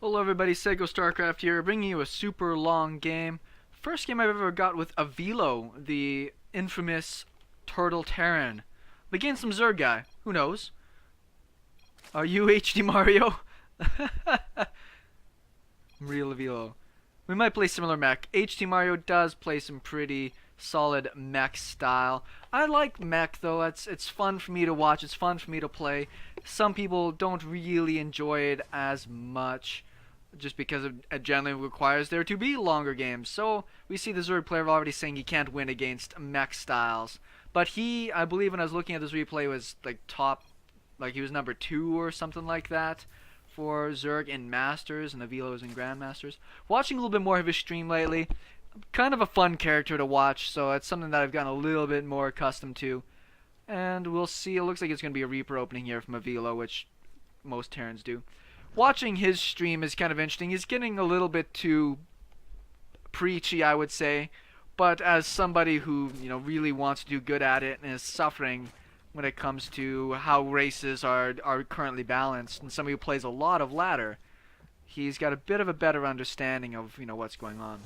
Hello everybody, StarCraft here, bringing you a super long game. First game I've ever got with a Velo, the infamous Turtle Terran. Against some Zerg guy, who knows? Are you HD Mario? Real Velo. We might play similar mech. HD Mario does play some pretty solid mech style. I like mech though, it's fun for me to watch, it's fun for me to play. Some people don't really enjoy it as much, just because it generally requires there to be longer games. So we see the Zerg player already saying he can't win against mech styles. But he, I believe when I was looking at this replay, was like top, like he was number 2 or something like that for Zerg in Masters, and the Velos in Grandmasters. Watching a little bit more of his stream lately, kind of a fun character to watch, so it's something that I've gotten a little bit more accustomed to. And we'll see, it looks like it's going to be a Reaper opening here from a Velo, which most Terrans do. Watching his stream is kind of interesting. He's getting a little bit too preachy, I would say, but as somebody who, really wants to do good at it and is suffering when it comes to how races are currently balanced, and somebody who plays a lot of ladder, he's got a bit of a better understanding of, what's going on.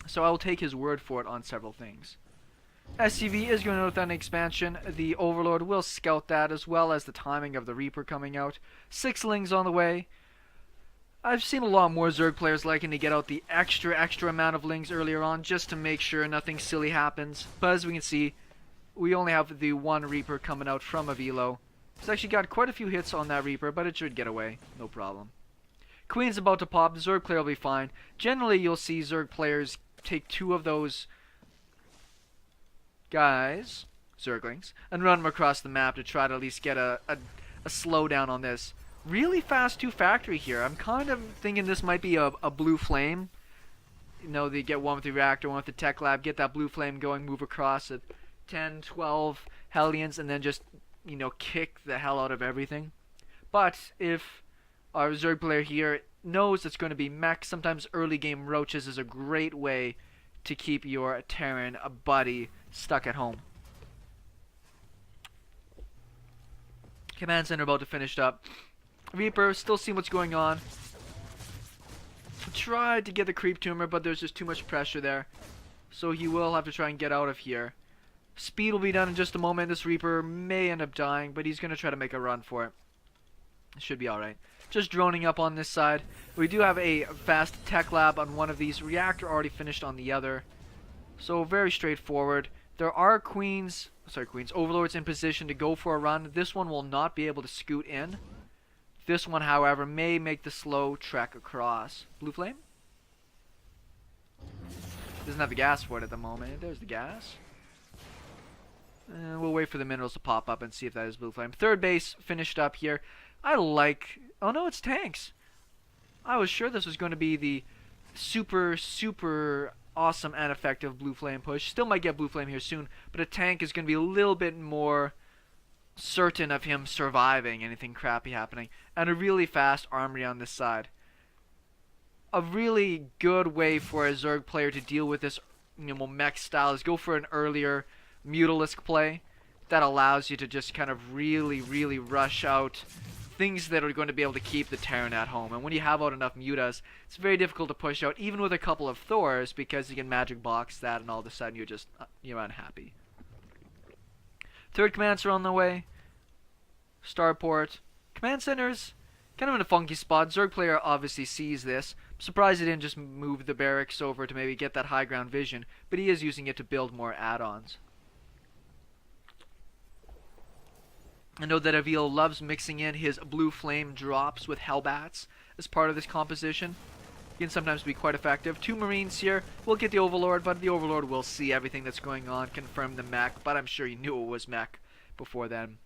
So I will take his word for it on several things. SCV is going to with an expansion. The Overlord will scout that, as well as the timing of the Reaper coming out. 6 Lings on the way. I've seen a lot more Zerg players liking to get out the extra amount of Lings earlier on, just to make sure nothing silly happens. But as we can see, we only have the 1 Reaper coming out from a Velo. It's actually got quite a few hits on that Reaper, but it should get away, no problem. Queen's about to pop, Zerg player will be fine. Generally, you'll see Zerg players take 2 of those guys, Zerglings, and run them across the map to try to at least get a slowdown on this. Really fast 2 factory here. I'm kind of thinking this might be a blue flame. They get one with the reactor, one with the tech lab, get that blue flame going, move across at 10, 12 Hellions, and then just, kick the hell out of everything. But if our Zerg player here knows it's going to be mech, sometimes early game roaches is a great way to keep your Terran buddy stuck at home. Command center about to finish up. Reaper still seeing what's going on. Tried to get the creep tumor, but there's just too much pressure there, so he will have to try and get out of here. Speed will be done in just a moment. This Reaper may end up dying, but he's going to try to make a run for it. It should be alright. Just droning up on this side. We do have a fast tech lab on one of these. Reactor already finished on the other. So very straightforward. There are Overlords in position to go for a run. This one will not be able to scoot in. This one, however, may make the slow trek across. Blue flame? Doesn't have the gas for it at the moment. There's the gas. We'll wait for the minerals to pop up and see if that is blue flame. Third base finished up here. Oh no, it's tanks. I was sure this was going to be the super awesome and effective blue flame push. Still might get blue flame here soon, but a tank is going to be a little bit more certain of him surviving anything crappy happening. And a really fast armory on this side. A really good way for a Zerg player to deal with this mech style is go for an earlier Mutalisk play that allows you to just kind of really rush out things that are going to be able to keep the Terran at home. And when you have out enough Mutas, it's very difficult to push out, even with a couple of Thors, because you can magic box that and all of a sudden you're unhappy. Third commands are on the way. Starport. Command centers, kind of in a funky spot. Zerg player obviously sees this. I'm surprised he didn't just move the barracks over to maybe get that high ground vision, but he is using it to build more add-ons. I know that Avil loves mixing in his blue flame drops with Hellbats as part of this composition. It can sometimes be quite effective. 2 Marines here. We'll get the Overlord, but the Overlord will see everything that's going on, confirm the mech, but I'm sure he knew it was mech before then.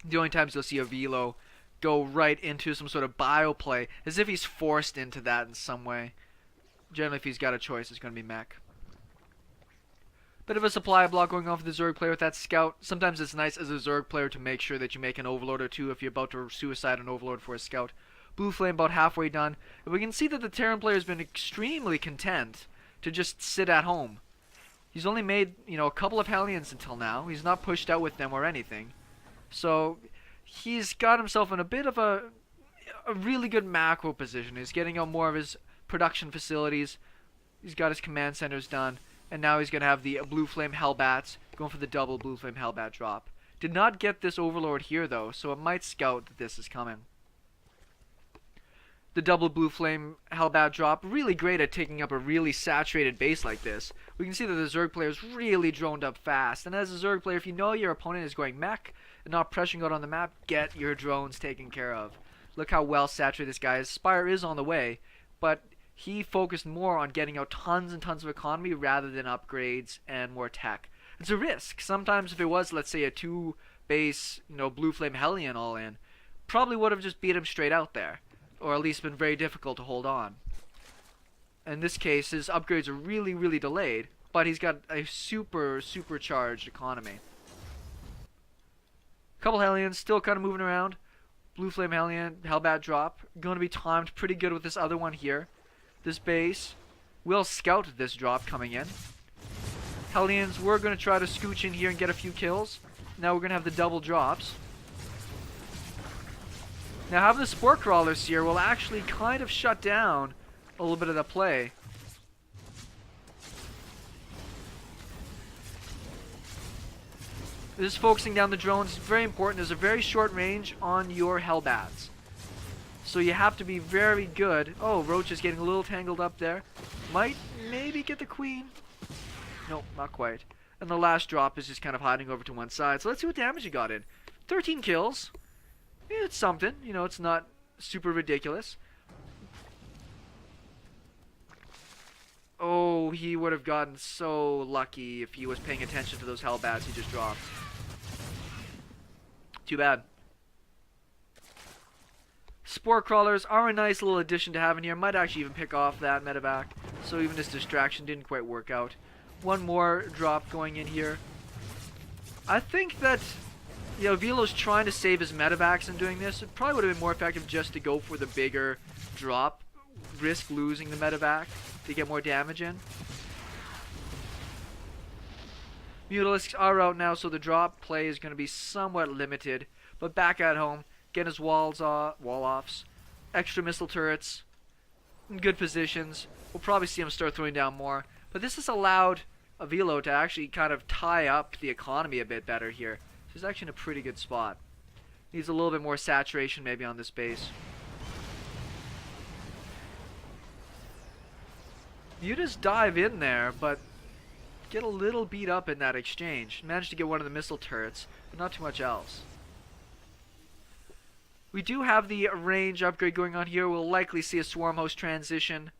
The only times you'll see a Velo go right into some sort of bio play, as if he's forced into that in some way. Generally, if he's got a choice, it's going to be mech. Bit of a supply block going on for the Zerg player with that scout. Sometimes it's nice as a Zerg player to make sure that you make an Overlord or 2 if you're about to suicide an Overlord for a scout. Blue flame about halfway done. And we can see that the Terran player has been extremely content to just sit at home. He's only made, a couple of Hellions until now. He's not pushed out with them or anything. So he's got himself in a bit of a a really good macro position. He's getting out more of his production facilities. He's got his command centers done. And now he's going to have the Blue Flame Hellbats going for the double Blue Flame Hellbat drop. Did not get this Overlord here though, so it might scout that this is coming. The double Blue Flame Hellbat drop, really great at taking up a really saturated base like this. We can see that the Zerg player is really droned up fast. And as a Zerg player, if you know your opponent is going mech and not pressuring out on the map, get your drones taken care of. Look how well saturated this guy is. Spire is on the way, but he focused more on getting out tons and tons of economy rather than upgrades and more tech. It's a risk. Sometimes if it was, let's say, a 2-base, Blue Flame Hellion all in, probably would have just beat him straight out there. Or at least been very difficult to hold on. In this case, his upgrades are really delayed, but he's got a supercharged economy. Couple Hellions still kind of moving around. Blue Flame Hellion, Hellbat drop. Going to be timed pretty good with this other one here. This base will scout this drop coming in. Hellions, we're going to try to scooch in here and get a few kills. Now we're going to have the double drops. Now having the Spore Crawlers here will actually kind of shut down a little bit of the play. This is focusing down the drones. It's very important. There's a very short range on your Hellbats. So you have to be very good. Oh, Roach is getting a little tangled up there. Might maybe get the Queen. Nope, not quite. And the last drop is just kind of hiding over to one side. So let's see what damage he got in. 13 kills. It's something, it's not super ridiculous. Oh, he would have gotten so lucky if he was paying attention to those Hellbats he just dropped. Too bad. Spore Crawlers are a nice little addition to have in here. Might actually even pick off that medevac. So even this distraction didn't quite work out. One more drop going in here. I think that Velo's trying to save his medevacs in doing this. It probably would have been more effective just to go for the bigger drop. Risk losing the medevac to get more damage in. Mutalisks are out now, so the drop play is going to be somewhat limited. But back at home, getting his wall-offs, extra missile turrets, in good positions. We'll probably see him start throwing down more. But this has allowed Velo to actually kind of tie up the economy a bit better here. He's actually in a pretty good spot. Needs a little bit more saturation maybe on this base. You just dive in there, but get a little beat up in that exchange. Managed to get one of the missile turrets, but not too much else. We do have the range upgrade going on here. We'll likely see a Swarm Host transition,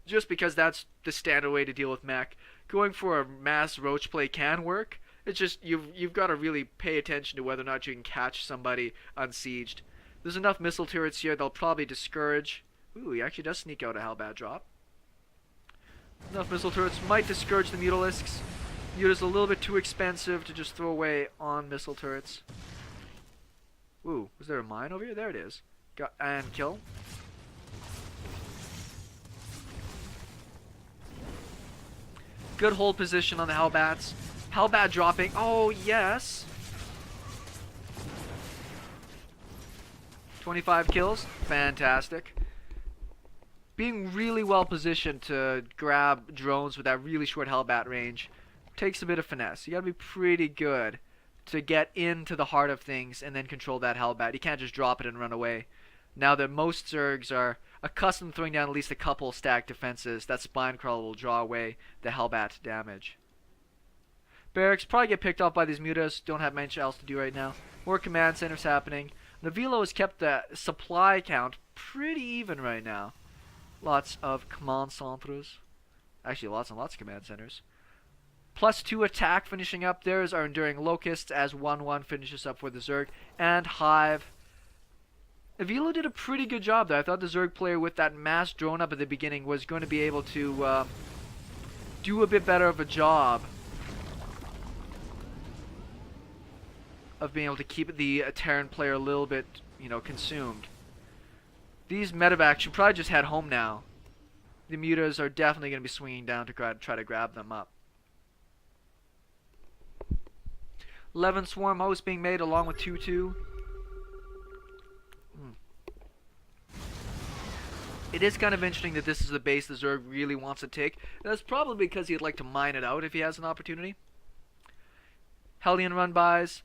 just because that's the standard way to deal with mech. Going for a mass roach play can work. It's just you've got to really pay attention to whether or not you can catch somebody unsieged. There's enough missile turrets here they'll probably discourage. Ooh, he actually does sneak out a Hellbat drop. Enough missile turrets might discourage the Mutalisks. Muta's a little bit too expensive to just throw away on missile turrets. Ooh, was there a mine over here? There it is. And kill. Good hold position on the Hellbats. Hellbat dropping. Oh, yes. 25 kills. Fantastic. Being really well positioned to grab drones with that really short Hellbat range takes a bit of finesse. You gotta be pretty good to get into the heart of things and then control that Hellbat. You can't just drop it and run away. Now that most Zergs are accustomed to throwing down at least a couple stacked defenses, that Spine Crawler will draw away the Hellbat damage. Barracks probably get picked off by these mutas. Don't have much else to do right now. More command centers happening. The Velo has kept the supply count pretty even right now. Lots of command centers. Actually, lots and lots of command centers. +2 attack finishing up. There's our Enduring Locusts as 1-1 finishes up for the Zerg. And Hive. Velo did a pretty good job there. I thought the Zerg player with that mass drone up at the beginning was going to be able to do a bit better of a job of being able to keep the Terran player a little bit, consumed. These medevacs should probably just head home now. The mutas are definitely going to be swinging down to try to grab them up. 11 Swarm Hosts being made along with 2-2. It is kind of interesting that this is the base the Zerg really wants to take. That's probably because he'd like to mine it out if he has an opportunity. Hellion run-bys.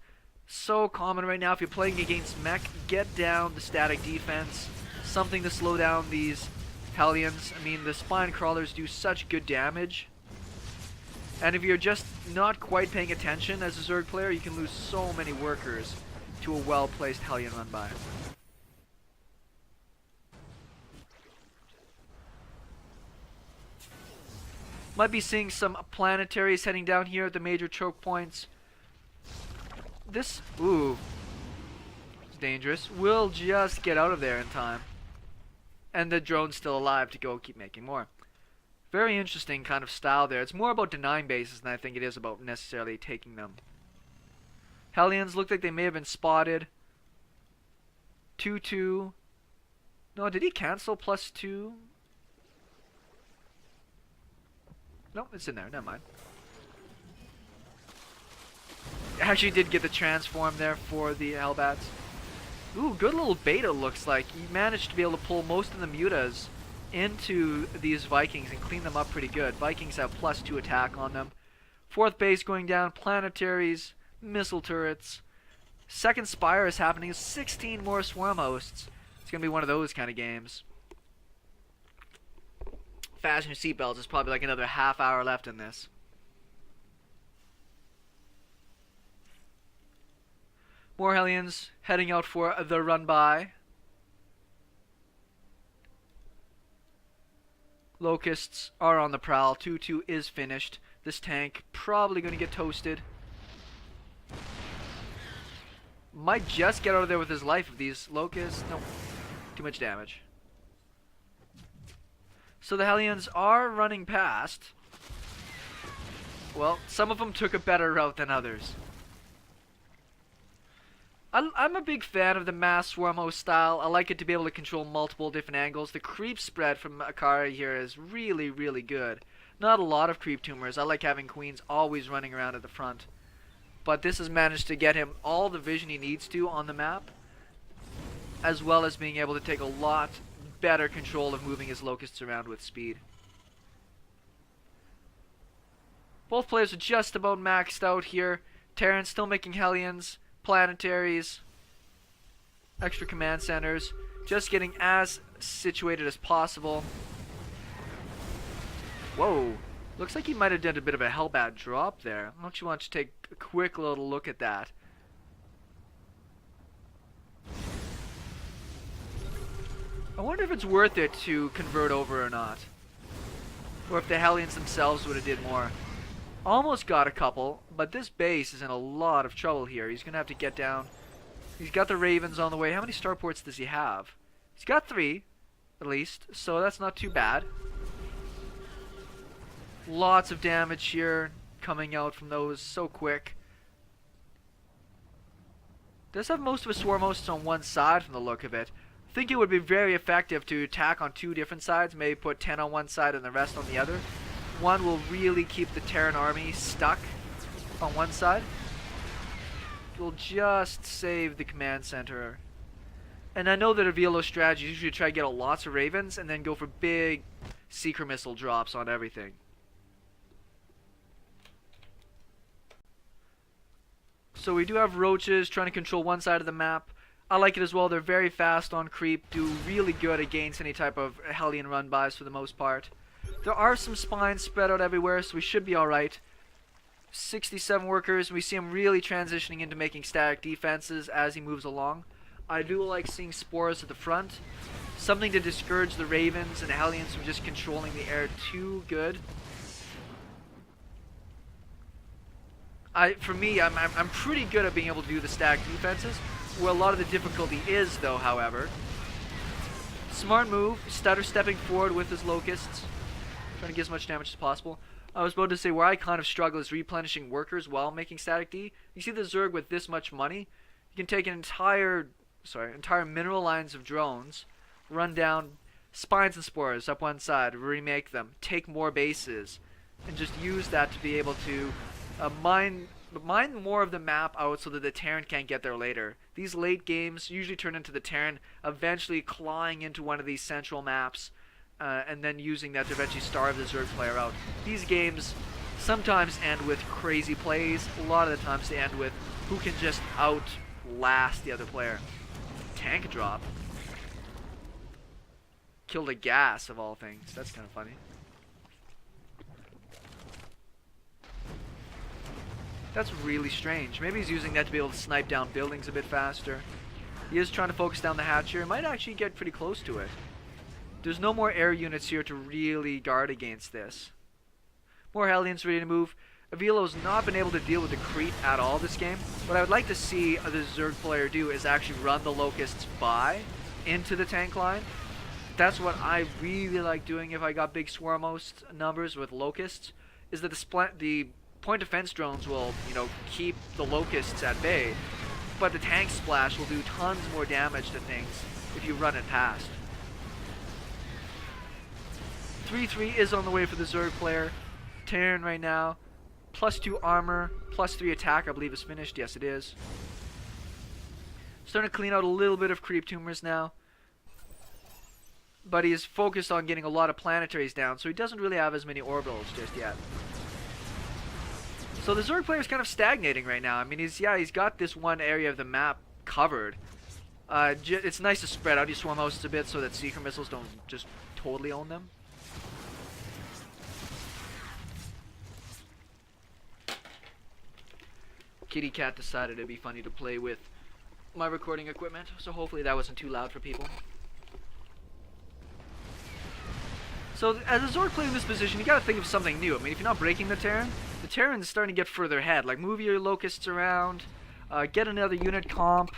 So common right now if you're playing against mech. Get down the static defense. Something to slow down these Hellions. I mean, the spine crawlers do such good damage. And if you're just not quite paying attention as a Zerg player, you can lose so many workers to a well-placed Hellion run-by. Might be seeing some planetaries heading down here at the major choke points. This, ooh, it's dangerous. We'll just get out of there in time. And the drone's still alive to go keep making more. Very interesting kind of style there. It's more about denying bases than I think it is about necessarily taking them. Hellions look like they may have been spotted. 2-2. No, did he cancel +2? Nope, it's in there. Never mind. Actually did get the transform there for the Hellbats. Ooh, good little beta looks like. He managed to be able to pull most of the mutas into these Vikings and clean them up pretty good. Vikings have +2 attack on them. Fourth base going down. Planetaries. Missile turrets. Second Spire is happening. 16 more Swarm Hosts. It's going to be one of those kind of games. Fasten your seatbelts. There's probably like another half hour left in this. More Hellions heading out for the run-by. Locusts are on the prowl. 2-2 is finished. This tank probably going to get toasted. Might just get out of there with his life if these Locusts... Nope. Too much damage. So the Hellions are running past. Well, some of them took a better route than others. I'm a big fan of the mass Swarmo style. I like it to be able to control multiple different angles. The creep spread from Akari here is really, really good. Not a lot of creep tumors. I like having queens always running around at the front. But this has managed to get him all the vision he needs to on the map, as well as being able to take a lot better control of moving his locusts around with speed. Both players are just about maxed out here. Terran's still making Hellions, planetaries, extra command centers, just getting as situated as possible. Whoa, looks like he might have done a bit of a Hellbat drop there. Why don't you want to take a quick little look at that? I wonder if it's worth it to convert over or not, or if the Hellions themselves would have did more. Almost got a couple, but this base is in a lot of trouble here. He's going to have to get down. He's got the Ravens on the way. How many starports does he have? He's got 3, at least, so that's not too bad. Lots of damage here coming out from those so quick. Does have most of his Swarm Hosts on one side from the look of it. I think it would be very effective to attack on 2 different sides. Maybe put 10 on one side and the rest on the other. One will really keep the Terran army stuck on one side. It will just save the command center. And I know that a Velo strategy is usually try to get lots of Ravens and then go for big Seeker missile drops on everything. So we do have Roaches trying to control one side of the map. I like it as well. They're very fast on creep, do really good against any type of Hellion run-bys for the most part. There are some spines spread out everywhere, so we should be alright. 67 workers. We see him really transitioning into making static defenses as he moves along. I do like seeing spores at the front. Something to discourage the Ravens and Hellions from just controlling the air too good. For me, I'm pretty good at being able to do the static defenses. Where a lot of the difficulty is, though, however. Smart move. Stutter stepping forward with his Locusts. Trying to get as much damage as possible. I was about to say where I kind of struggle is replenishing workers while making static D. You see the Zerg with this much money, you can take an entire mineral lines of drones, run down spines and spores up one side, remake them, take more bases, and just use that to be able to mine more of the map out so that the Terran can't get there later. These late games usually turn into the Terran eventually clawing into one of these central maps and then using that to eventually starve the Zerg player out. These games sometimes end with crazy plays. A lot of the times they end with who can just outlast the other player. Tank drop. Killed a gas of all things. That's kind of funny. That's really strange. Maybe he's using that to be able to snipe down buildings a bit faster. He is trying to focus down the hatch here. Might actually get pretty close to it. There's no more air units here to really guard against this. More Hellions ready to move. Avilo's not been able to deal with the creep at all this game. What I would like to see the Zerg player do is actually run the Locusts by into the tank line. That's what I really like doing if I got big swarm host numbers with Locusts, is that the point defense drones will, you know, keep the Locusts at bay, but the tank splash will do tons more damage to things if you run it past. 3-3 is on the way for the Zerg player. Terran right now, +2 armor, +3 attack, I believe is finished. Yes, it is. Starting to clean out a little bit of creep tumors now, but he is focused on getting a lot of planetaries down, so he doesn't really have as many orbitals just yet. So the Zerg player is kind of stagnating right now. I mean, he's got this one area of the map covered. It's nice to spread out your swarm hosts a bit so that secret missiles don't just totally own them. Kitty Cat decided it'd be funny to play with my recording equipment, so hopefully that wasn't too loud for people. So as a Zerg player in this position, you gotta think of something new. I mean, if you're not breaking the Terran's starting to get further ahead. Like, move your Locusts around, get another unit comp,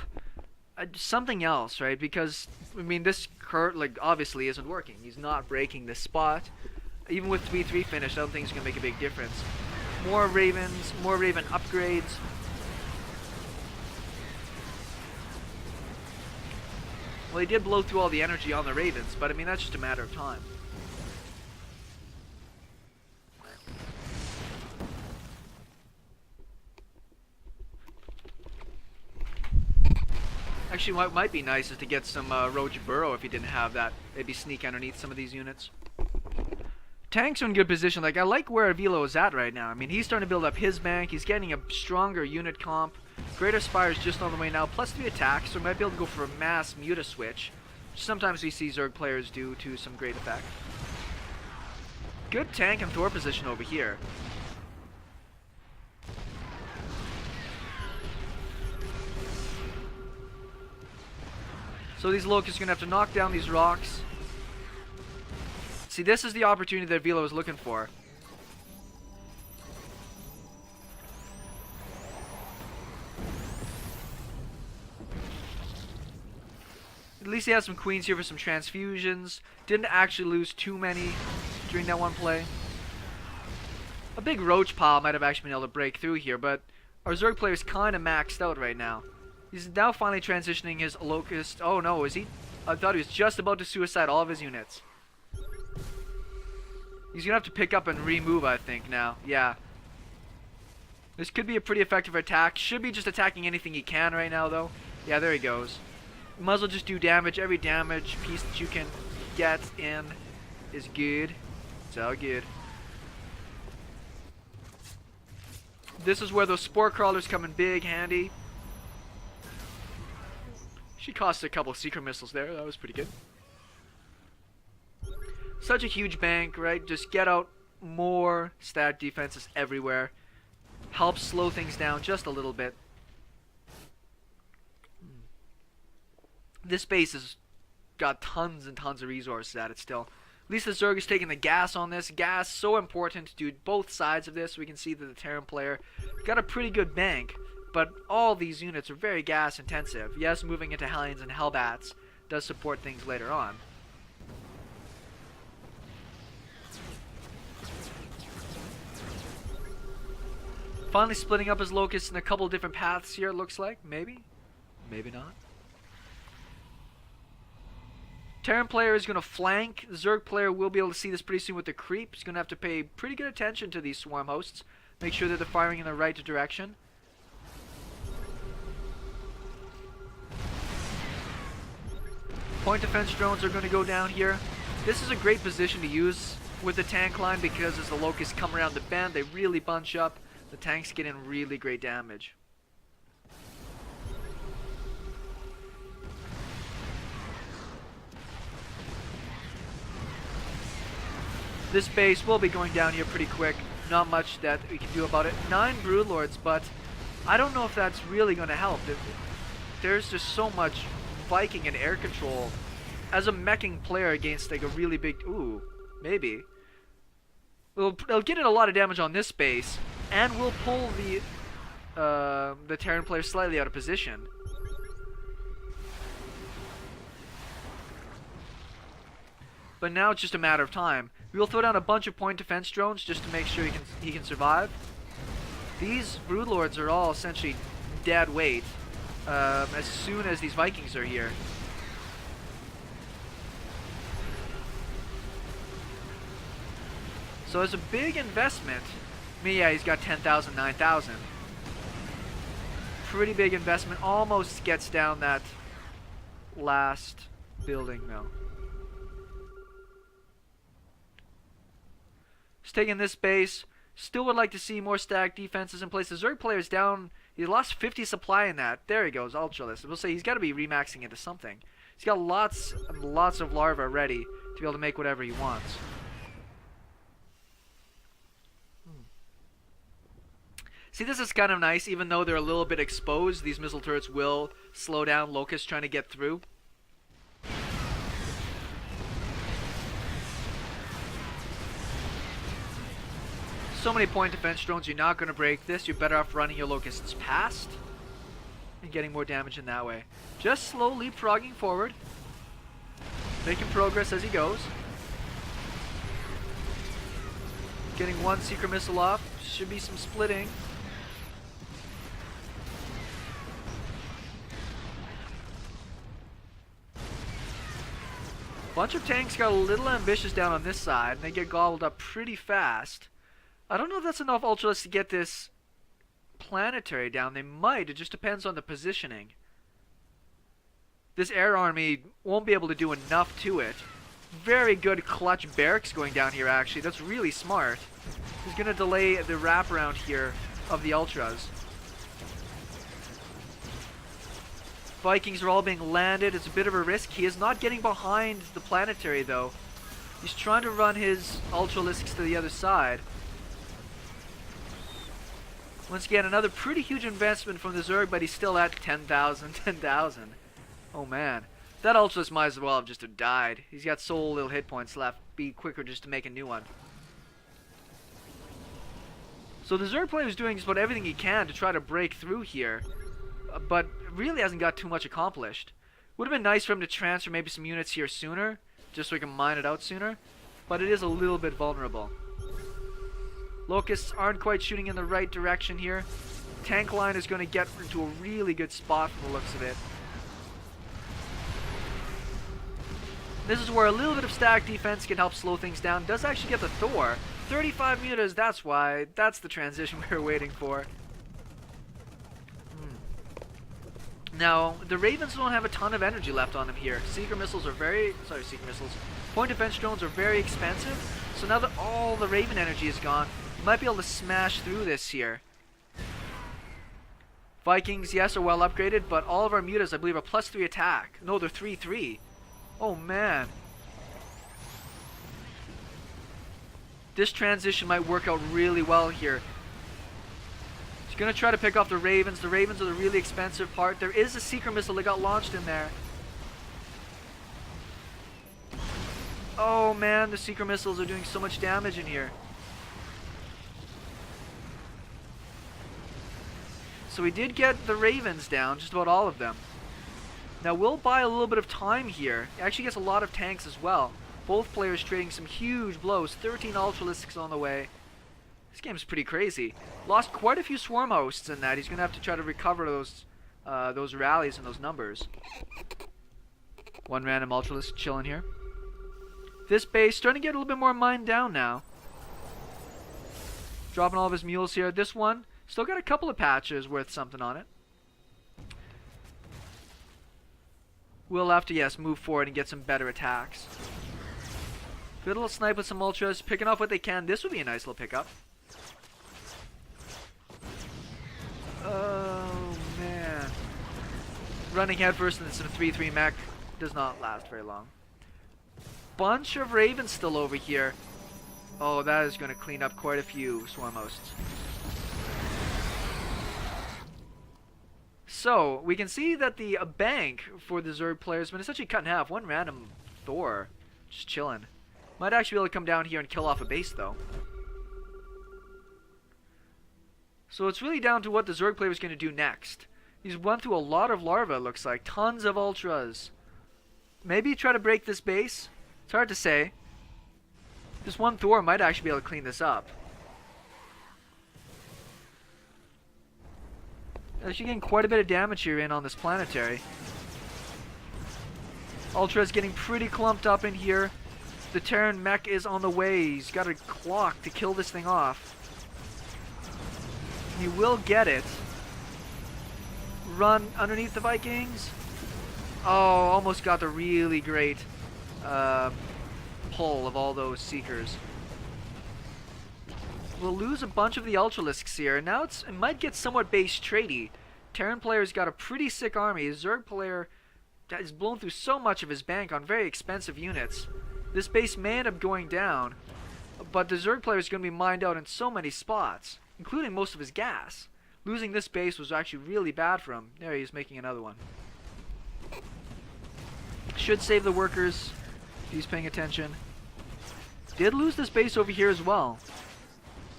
something else, right? Because, I mean, this like, obviously isn't working. He's not breaking this spot. Even with 3-3 finish, I don't think it's gonna make a big difference. More Ravens, more Raven upgrades. Well, he did blow through all the energy on the Ravens, but I mean, that's just a matter of time. Actually, what might be nice is to get some Roach Burrow if he didn't have that. Maybe sneak underneath some of these units. Tanks are in good position. Like, I like where Avilo is at right now. I mean, he's starting to build up his bank. He's getting a stronger unit comp. Greater Spire is just on the way now. +3 attacks, so we might be able to go for a mass Muta switch, which sometimes we see Zerg players do to some great effect. Good tank and Thor position over here. So these Locusts are going to have to knock down these rocks. See, this is the opportunity that Velo is looking for. At least he has some queens here for some transfusions. Didn't actually lose too many during that one play. A big roach pile might have actually been able to break through here, but our Zerg player is kind of maxed out right now. He's now finally transitioning his Locust. Oh no, is he? I thought he was just about to suicide all of his units. He's gonna have to pick up and remove, I think, now. Yeah. This could be a pretty effective attack. Should be just attacking anything he can right now, though. Yeah, there he goes. Might as well just do damage. Every damage piece that you can get in is good. It's all good. This is where those Spore Crawlers come in big handy. She cost a couple secret missiles there. That was pretty good. Such a huge bank, right? Just get out more stat defenses everywhere. Help slow things down just a little bit. This base has got tons and tons of resources at it still. At least the Zerg is taking the gas on this. Gas, so important to do both sides of this. We can see that the Terran player got a pretty good bank, but all these units are very gas intensive. Yes, moving into Hellions and Hellbats does support things later on. Finally splitting up his Locusts in a couple different paths here, it looks like. Maybe. Maybe not. Terran player is going to flank. The Zerg player will be able to see this pretty soon with the creep. He's going to have to pay pretty good attention to these swarm hosts. Make sure that they're firing in the right direction. Point defense drones are going to go down here. This is a great position to use with the tank line because as the Locusts come around the bend, they really bunch up. The tanks get in really great damage. This base will be going down here pretty quick. Not much that we can do about it. 9 Broodlords, but I don't know if that's really going to help. There's just so much Viking and air control. As a meching player against like a really big... Ooh, maybe. They'll get in a lot of damage on this base, and we'll pull the Terran player slightly out of position. But now it's just a matter of time. We will throw down a bunch of point defense drones just to make sure he can survive. These Broodlords are all essentially dead weight as soon as these Vikings are here. So it's a big investment. I mean, yeah, he's got 10,000, 9,000. Pretty big investment. Almost gets down that last building, though. He's taking this base. Still would like to see more stacked defenses in place. The Zerg player's down. He lost 50 supply in that. There he goes, Ultralist. We'll say he's got to be remaxing into something. He's got lots and lots of larvae ready to be able to make whatever he wants. See, this is kind of nice. Even though they're a little bit exposed, these missile turrets will slow down Locusts trying to get through. So many point defense drones, you're not going to break this. You're better off running your Locusts past and getting more damage in that way. Just slow leapfrogging forward, making progress as he goes. Getting one secret missile off. Should be some splitting. Bunch of tanks got a little ambitious down on this side, and they get gobbled up pretty fast. I don't know if that's enough Ultralists to get this planetary down. They might. It just depends on the positioning. This air army won't be able to do enough to it. Very good clutch barracks going down here, actually. That's really smart. He's going to delay the wraparound here of the Ultras. Vikings are all being landed. It's a bit of a risk. He is not getting behind the planetary, though. He's trying to run his Ultralisks to the other side. Once again, another pretty huge investment from the Zerg, but he's still at 10,000, 10,000. Oh man. That Ultralisk might as well have just died. He's got so little hit points left. Be quicker just to make a new one. So the Zerg player is doing just about everything he can to try to break through here. But really hasn't got too much accomplished. Would have been nice for him to transfer maybe some units here sooner, just so he can mine it out sooner. But it is a little bit vulnerable. Locusts aren't quite shooting in the right direction here. Tank line is going to get into a really good spot from the looks of it. This is where a little bit of stack defense can help slow things down. Does actually get the Thor. 35 meters, that's why. That's the transition we were waiting for. Now, the Ravens don't have a ton of energy left on them here. Seeker missiles are point defense drones are very expensive. So now that all the Raven energy is gone, you might be able to smash through this here. Vikings, yes, are well upgraded, but all of our mutas, I believe, are +3 attack. No, they're 3-3. Oh, man. This transition might work out really well here. He's going to try to pick off the Ravens. The Ravens are the really expensive part. There is a Seeker missile that got launched in there. Oh, man, the Seeker missiles are doing so much damage in here. So we did get the Ravens down, just about all of them. Now we'll buy a little bit of time here. He actually gets a lot of tanks as well. Both players trading some huge blows. 13 Ultralisks on the way. This game's pretty crazy. Lost quite a few swarm hosts in that. He's going to have to try to recover those rallies and those numbers. One random Ultralisk chilling here. This base starting to get a little bit more mined down now. Dropping all of his mules here. This one still got a couple of patches worth something on it. We'll have to, yes, move forward and get some better attacks. Good little snipe with some ultras, picking off what they can. This would be a nice little pickup. Oh man. Running headfirst into some 3-3 mech does not last very long. Bunch of ravens still over here. Oh, that is going to clean up quite a few swarm hosts. So, we can see that the bank for the Zerg player has been essentially cut in half. One random Thor just chilling. Might actually be able to come down here and kill off a base, though. So it's really down to what the Zerg player is going to do next. He's run through a lot of larvae, it looks like. Tons of ultras. Maybe try to break this base? It's hard to say. This one Thor might actually be able to clean this up. Actually getting quite a bit of damage here in on this planetary. Ultra's getting pretty clumped up in here. The Terran mech is on the way. He's got a clock to kill this thing off. He will get it. Run underneath the Vikings. Oh, almost got the really great pull of all those Seekers. We'll lose a bunch of the Ultralisks here. Now it might get somewhat base tradey. Terran player's got a pretty sick army. His Zerg player has blown through so much of his bank on very expensive units. This base may end up going down, but the Zerg player is going to be mined out in so many spots, including most of his gas. Losing this base was actually really bad for him. There he is making another one. Should save the workers if he's paying attention. Did lose this base over here as well.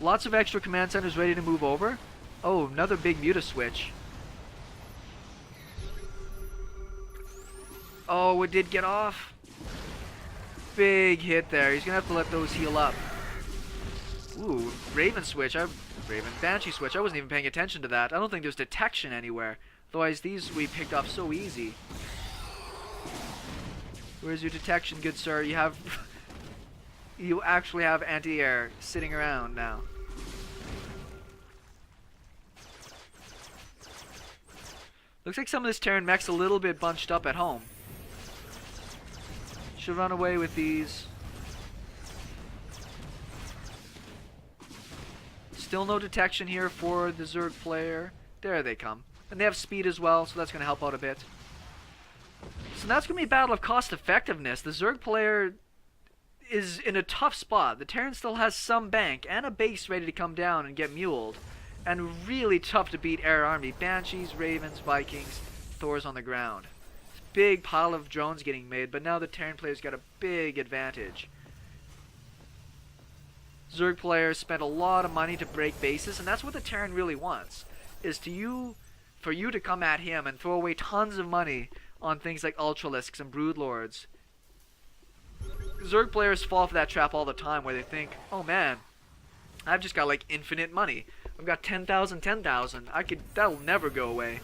Lots of extra command centers ready to move over. Oh, another big muta switch. Oh, it did get off. Big hit there. He's going to have to let those heal up. Ooh, Raven switch. Raven Banshee switch. I wasn't even paying attention to that. I don't think there's detection anywhere. Otherwise, these we picked off so easy. Where's your detection, good sir? You have... you actually have anti-air sitting around now. Looks like some of this Terran mech's a little bit bunched up at home. Should run away with these. Still no detection here for the Zerg player. There they come. And they have speed as well, so that's going to help out a bit. So that's going to be a battle of cost effectiveness. The Zerg player is in a tough spot. The Terran still has some bank and a base ready to come down and get muled. And really tough to beat air army. Banshees, Ravens, Vikings, Thors on the ground. Big pile of drones getting made, but now the Terran player's got a big advantage. Zerg players spent a lot of money to break bases, and that's what the Terran really wants. Is for you to come at him and throw away tons of money on things like Ultralisks and Broodlords. Zerg players fall for that trap all the time where they think, oh man, I've just got like infinite money. I've got 10,000, 10,000. That'll never go away.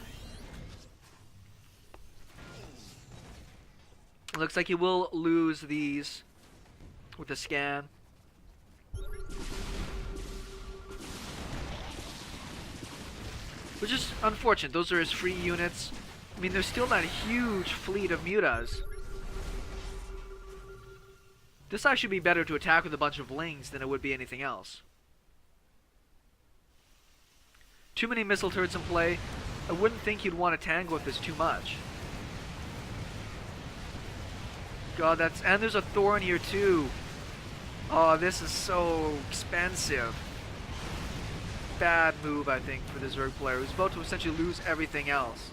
It looks like he will lose these with the scan. Which is unfortunate. Those are his free units. I mean, there's still that huge fleet of mutas. This actually be better to attack with a bunch of lings than it would be anything else. Too many missile turrets in play. I wouldn't think you'd want to tangle with this too much. God, and there's a Thorn here too. Oh, this is so expensive. Bad move, I think, for the Zerg player, who's about to essentially lose everything else.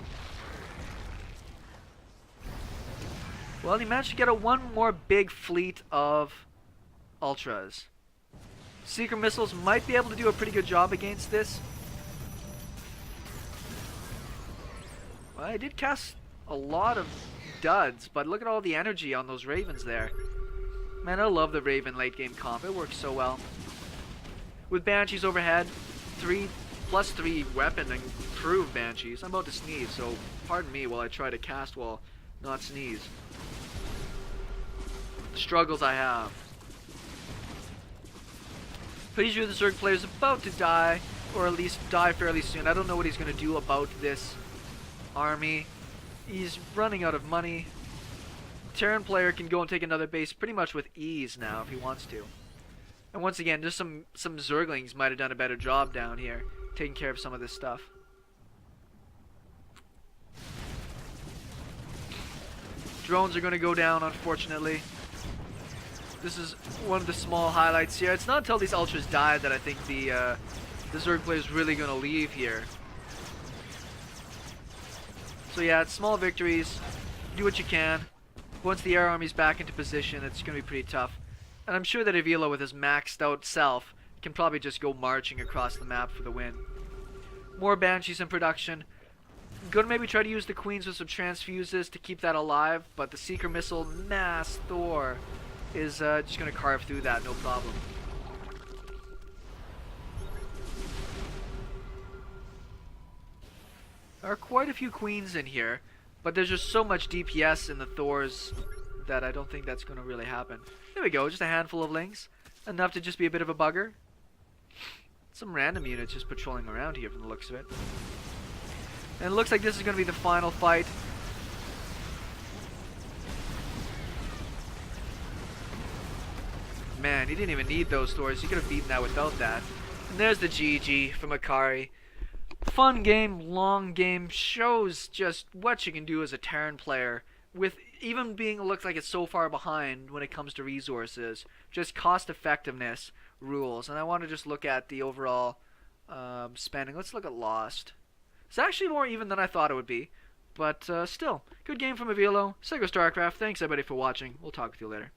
Well, he managed to get one more big fleet of Ultras. Seeker missiles might be able to do a pretty good job against this. Well, I did cast a lot of duds, but look at all the energy on those Ravens there. Man, I love the Raven late game comp. It works so well. With Banshees overhead, 3+3 weapon and improve Banshees. I'm about to sneeze, so pardon me while I try to cast while not sneeze. The struggles I have. Pretty sure the Zerg player is about to die, or at least die fairly soon. I don't know what he's going to do about this army. He's running out of money. Terran player can go and take another base pretty much with ease now if he wants to. And once again, just some Zerglings might have done a better job down here, taking care of some of this stuff. Drones are going to go down, unfortunately. This is one of the small highlights here. It's not until these Ultras die that I think the Zerg player is really going to leave here. So yeah, it's small victories. Do what you can. Once the air army's back into position, it's going to be pretty tough. And I'm sure that Avila, with his maxed out self, can probably just go marching across the map for the win. More Banshees in production. Gonna maybe try to use the Queens with some transfuses to keep that alive, but the Seeker Missile Mass Thor is just gonna carve through that, no problem. There are quite a few Queens in here, but there's just so much DPS in the Thors that I don't think that's gonna really happen. There we go, just a handful of Lings. Enough to just be a bit of a bugger. Some random units just patrolling around here from the looks of it. And it looks like this is going to be the final fight. Man, he didn't even need those Thors. He could have beaten that without that. And there's the GG from Akari. Fun game, long game, shows just what you can do as a Terran player with even being looked like it's so far behind when it comes to resources. Just cost effectiveness rules. And I want to just look at the overall spending. Let's look at Lost. It's actually more even than I thought it would be. But still, good game from Avilo. Sego StarCraft. Thanks everybody for watching. We'll talk with you later.